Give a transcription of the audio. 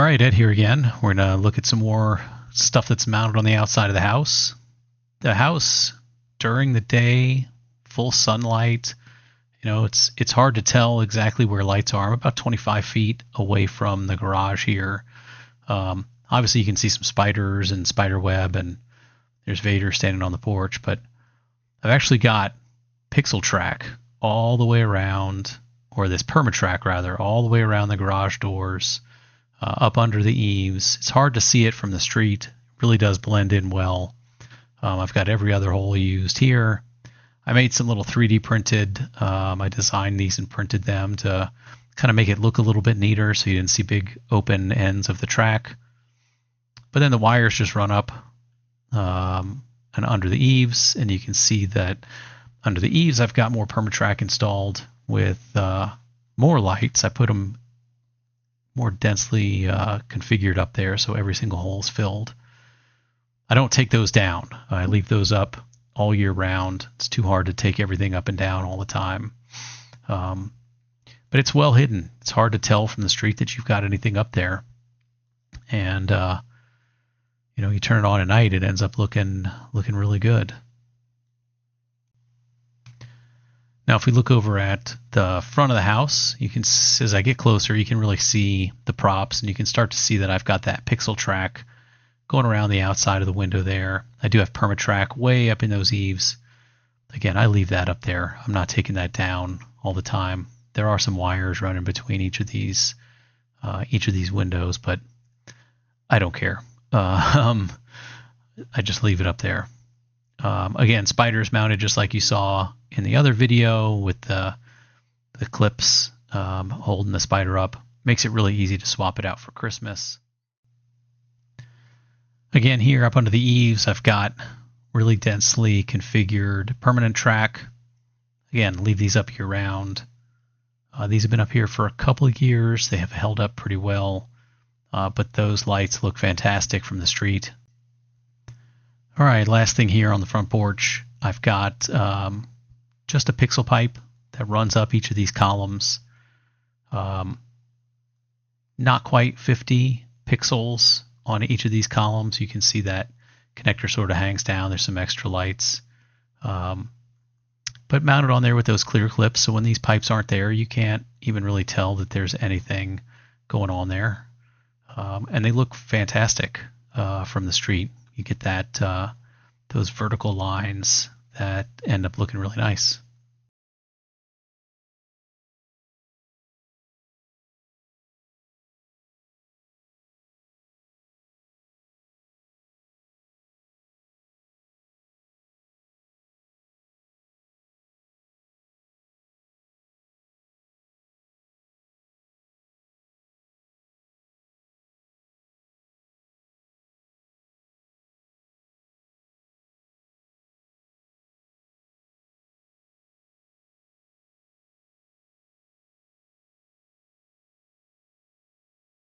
All right, Ed here again. We're going to look at some more stuff that's mounted on the outside of the house. The house during the day, full sunlight. It's hard to tell exactly where lights are. I'm about 25 feet away from the garage here. Obviously, you can see some spiders and spider web, and there's Vader standing on the porch. But I've actually got pixel track all the way around, or this permatrack rather, all the way around the garage doors. Up under the eaves. It's hard to see it from the street. It really does blend in well. I've got every other hole used here. I made some little 3D printed. I designed these and printed them to kind of make it look a little bit neater so you didn't see big open ends of the track. But then the wires just run up and under the eaves, and you can see that under the eaves I've got more permatrack installed with more lights. I put them more densely configured up there so every single hole is filled. I don't take those down. I leave those up all year round. It's too hard to take everything up and down all the time. But it's well hidden. It's hard to tell from the street that you've got anything up there. And you turn it on at night, it ends up looking really good. Now, if we look over at the front of the house, you can, as I get closer, you can really see the props, and you can start to see that I've got that pixel track going around the outside of the window there. I do have permatrack way up in those eaves. Again, I leave that up there. I'm not taking that down all the time. There are some wires running between each of these windows, but I don't care. I just leave it up there. Again, spiders mounted just like you saw in the other video with the clips holding the spider up. Makes it really easy to swap it out for Christmas. Again, here up under the eaves, I've got really densely configured permanent track. Again, leave these up year round. These have been up here for a couple of years. They have held up pretty well, but those lights look fantastic from the street. All right, last thing here on the front porch, I've got just a pixel pipe that runs up each of these columns. Not quite 50 pixels on each of these columns. You can see that connector sort of hangs down. There's some extra lights. But mounted on there with those clear clips, so when these pipes aren't there, you can't even really tell that there's anything going on there. And they look fantastic from the street. You get that those vertical lines that end up looking really nice.